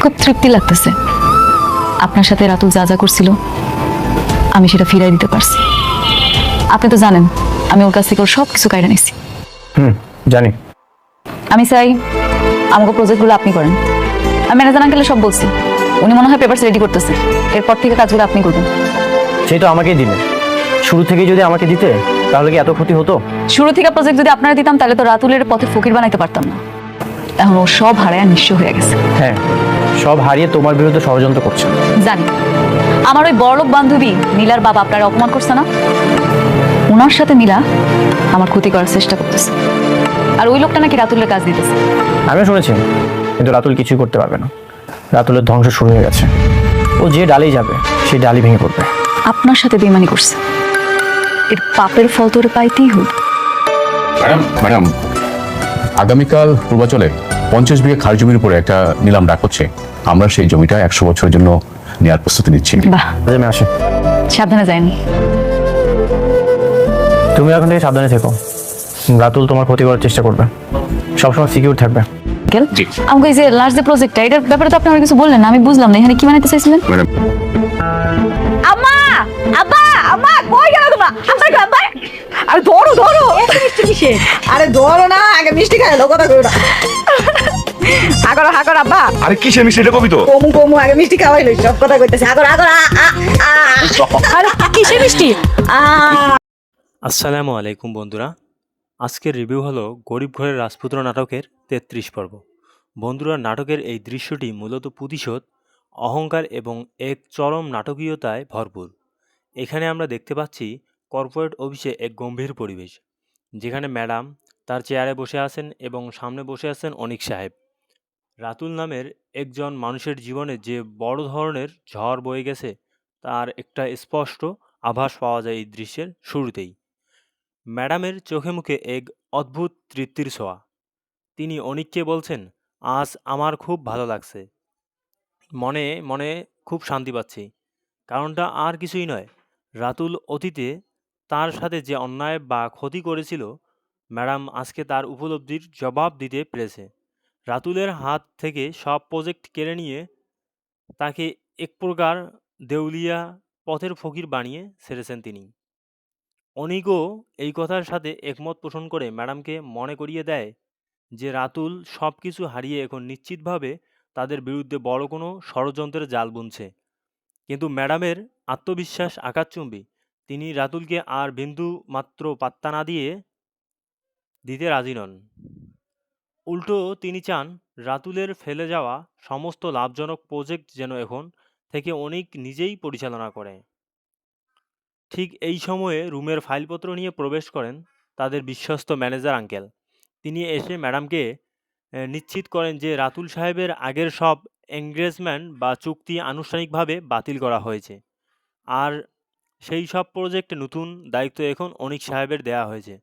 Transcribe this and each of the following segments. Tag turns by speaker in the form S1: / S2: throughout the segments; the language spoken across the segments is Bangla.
S1: খুব তৃপ্তি লাগতেছে। আপনার সাথে রাতুল যা যা করছিল আমি সেটা ফিরাই দিতে পারছি। আপনি তো জানেন আমি ওর কাছ থেকে ওর সব কিছু কাইরা নিছি।
S2: জানি।
S1: আমি চাই আমাকে প্রজেক্টগুলো আপনি করেন। আমি ম্যানেজার আঙ্কেলে সব বলছি, উনি মনে হয় পেপারস রেডি করতেছে। এরপর থেকে কাজগুলো আপনি করবেন।
S2: সেই তো আমাকেই দিবে। শুরু থেকেই যদি আমাকে দিতে তাহলে কি এত ক্ষতি হতো?
S1: শুরু থেকে প্রজেক্ট যদি আপনারা দিতাম তাহলে তো রাতুলের পথে ফকির বানাইতে পারতাম না। এখন ও সব হারায় নিঃস্ব হয়ে গেছে।
S2: হ্যাঁ, সব হারিয়ে তোমার বিরুদ্ধে ষড়যন্ত্র করছে।
S1: জানি আমার ওই বড়লোক বান্ধবী নীলার বাবা আপনারা অপমান করছে না, ওনার সাথে নীলা আমার ক্ষতি করার চেষ্টা করতেছে। আর ওই লোকটা নাকি রাতুলের কাজ দিতেছে।
S2: আমিও শুনেছি, কিন্তু রাতুল কিছুই করতে পারবে না। রাতুলের ধ্বংস শুরু হয়ে গেছে। ও যে ডালেই যাবে সেই ডালই ভেঙে পড়বে।
S1: আপনার সাথে বেইমানি করছে, এর পাপের ফল তোরে পাইতেই হইব।
S3: ম্যাডাম, আগামীকাল পূর্বাচলে 50 বিঘা খাল জমির উপরে একটা নিলাম ডাক হচ্ছে। আমরা সেই জমিটা 100 বছরের জন্য নেওয়ার প্রস্তুতি নিচ্ছি।
S1: বাহ,
S2: আমি আসি।
S1: সাবধানে যায়নি।
S2: তুমি এখন থেকে সাবধানে থেকো। রাতুল তোমার ক্ষতি করার চেষ্টা করবে, সবসময় সিকিউর থাকবে।
S3: জি।
S1: আমাকে এই যে লাস্ট যে প্রজেক্টটা, এটার ব্যাপারে তো আপনি আমার কিছু বললেন না, আমি বুঝলাম না এখানে কি বানাইতে চাইছিলেন।
S3: ম্যাডাম,
S4: আম্মা আব্বা আম্মা কই গেল তোমরা? আব্বা আব্বা আরে ধরো ধরো মিষ্টি কিসে? আরে ধরো না, আগে মিষ্টি খাই লো, কথা কই না। আগর আগর আব্বা,
S5: আরে কিসের মিষ্টি এটা কবি তো?
S4: কমু কমু আগে মিষ্টি খাওয়াই লই, সব কথা কইতেছে। আগর আগর আরে কিসের মিষ্টি?
S6: আসসালামু আলাইকুম বন্ধুরা, আজকের রিভিউ হলো গরিব ঘরের রাজপুত্র নাটকের 33 পর্ব। বন্ধুরা, নাটকের এই দৃশ্যটি মূলত প্রতিশোধ, অহংকার এবং এক চরম নাটকীয়তায় ভরপুর। এখানে আমরা দেখতে পাচ্ছি কর্পোরেট অফিসে এক গম্ভীর পরিবেশ, যেখানে ম্যাডাম তার চেয়ারে বসে আছেন এবং সামনে বসে আছেন অনিক সাহেব। রাতুল নামের একজন মানুষের জীবনে যে বড় ধরনের ঝড় বয়ে গেছে তার একটা স্পষ্ট আভাস পাওয়া যায় এই দৃশ্যের শুরুতেই। ম্যাডামের চোখে মুখে এক অদ্ভুত তৃপ্তির ছোঁয়া। তিনি অনিককে বলছেন, আজ আমার খুব ভালো লাগছে, মনে মনে খুব শান্তি পাচ্ছি। কারণটা আর কিছুই নয়, রাতুল অতীতে তার সাথে যে অন্যায় বা ক্ষতি করেছিল, ম্যাডাম আজকে তার উপলব্ধির জবাব দিতে পেরেছে। রাতুলের হাত থেকে সব প্রজেক্ট কেড়ে নিয়ে তাকে এক প্রকার দেউলিয়া পথের ফকির বানিয়ে ছেড়েছেন তিনি। অনিকও এই কথার সাথে একমত পোষণ করে ম্যাডামকে মনে করিয়ে দেয় যে রাতুল সব কিছু হারিয়ে এখন নিশ্চিতভাবে তাদের বিরুদ্ধে বড় কোনো ষড়যন্ত্রের জাল বুনছে। কিন্তু ম্যাডামের আত্মবিশ্বাস আকাশচুম্বী। তিনি রাতুলকে আর বিন্দু মাত্র পাত্তা না দিতে রাজি নন। উল্টো তিনি চান রাতুলের ফেলে যাওয়া সমস্ত লাভজনক প্রজেক্ট যেন এখন থেকে অনিক নিজেই পরিচালনা করে। ঠিক এই সময়ে রুমের ফাইলপত্র নিয়ে প্রবেশ করেন তাদের বিশ্বস্ত ম্যানেজার আঙ্কেল। তিনি এসে ম্যাডামকে নিশ্চিত করেন যে রাতুল সাহেবের আগের সব এঙ্গেজমেন্ট বা চুক্তি আনুষ্ঠানিকভাবে বাতিল করা হয়েছে, আর সেই সব প্রজেক্ট নতুন দায়িত্ব এখন অনিক সাহেবের দেয়া হয়েছে।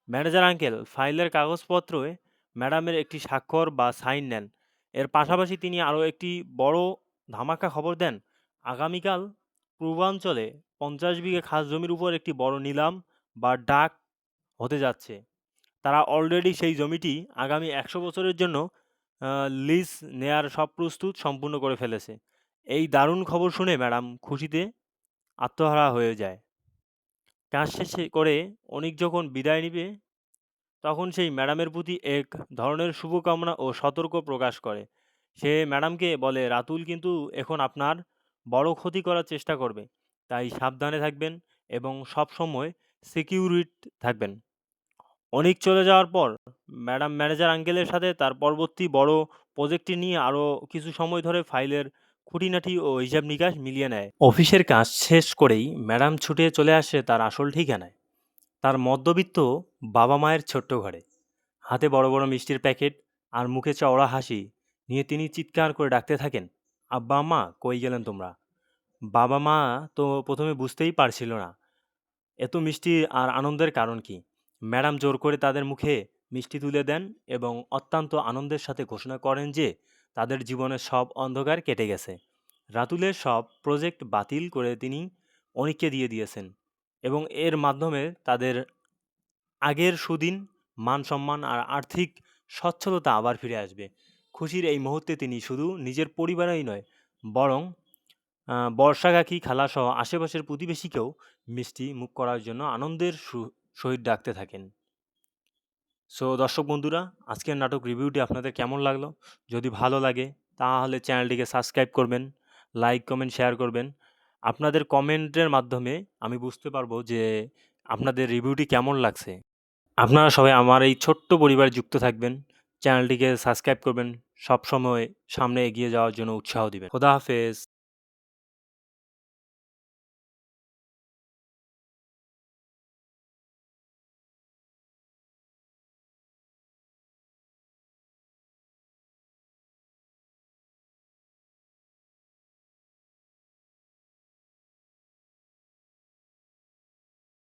S6: ম্যানেজার আঙ্কেল ফাইলের কাগজপত্রে ম্যাডামের একটি স্বাক্ষর বা সাইন নেন। এর পাশাপাশি তিনি আরও একটি বড় ধামাকা খবর দেন। আগামীকাল পূর্বাঞ্চলে 50 বিঘা খাস জমির উপর একটি বড় নিলাম বা ডাক হতে যাচ্ছে। তারা অলরেডি সেই জমিটি আগামী 100 বছরের জন্য লিজ নেয়ার সব প্রস্তুত সম্পূর্ণ করে ফেলেছে। এই দারুণ খবর শুনে ম্যাডাম খুশিতে আত্মহারা হয়ে যায়। কাজ শেষে করে অনিক যখন বিদায় নিবে, তখন সেই ম্যাডামের প্রতি এক ধরনের শুভকামনা ও সতর্ক প্রকাশ করে। সে ম্যাডামকে বলে, রাতুল কিন্তু এখন আপনার বড় ক্ষতি করার চেষ্টা করবে, তাই সাবধানে থাকবেন এবং সবসময় সিকিউরিট থাকবেন। অনিক চলে যাওয়ার পর ম্যাডাম ম্যানেজার আঙ্কেলের সাথে তার পরবর্তী বড় প্রজেক্টটি নিয়ে আরও কিছু সময় ধরে ফাইলের খুঁটিনাটি ও হিসাব নিকাশ মিলিয়ে নেয়। অফিসের কাজ শেষ করেই ম্যাডাম ছুটে চলে আসে তার আসল ঠিকানায়, তার মধ্যবিত্ত বাবা মায়ের ছোট্ট ঘরে। হাতে বড় বড় মিষ্টির প্যাকেট আর মুখে চওড়া হাসি নিয়ে তিনি চিৎকার করে ডাকতে থাকেন, আব্বা আম্মা কই গেলেন তোমরা? বাবা মা তো প্রথমে বুঝতেই পারছিল না এত মিষ্টি আর আনন্দের কারণ কি। ম্যাডাম জোর করে তাদের মুখে মিষ্টি তুলে দেন এবং অত্যন্ত আনন্দের সাথে ঘোষণা করেন যে তাদের জীবনের সব অন্ধকার কেটে গেছে। রাতুলের সব প্রজেক্ট বাতিল করে তিনি অনিককে দিয়ে দিয়েছেন এবং এর মাধ্যমে তাদের আগের সুদিন, মান সম্মান আর আর্থিক সচ্ছলতা আবার ফিরে আসবে। খুশির এই মুহূর্তে তিনি শুধু নিজের পরিবারই নয়, বরং বর্ষা কাকি, খালাসহ আশেপাশের প্রতিবেশীকেও মিষ্টি মুখ করার জন্য আনন্দের সহিত ডাকতে থাকেন। সো দর্শক বন্ধুরা, আজকের নাটক রিভিউটি আপনাদের কেমন লাগলো? যদি ভালো লাগে তাহলে চ্যানেলটিকে সাবস্ক্রাইব করবেন, লাইক, কমেন্ট, শেয়ার করবেন। আপনাদের কমেন্টের মাধ্যমে আমি বুঝতে পারবো যে আপনাদের রিভিউটি কেমন লাগছে। আপনারা সবাই আমার এই ছোট্ট পরিবারে যুক্ত থাকবেন, চ্যানেলটিকে সাবস্ক্রাইব করবেন, সবসময় সামনে এগিয়ে যাওয়ার জন্য উৎসাহ দিবেন। খোদা হাফেজ।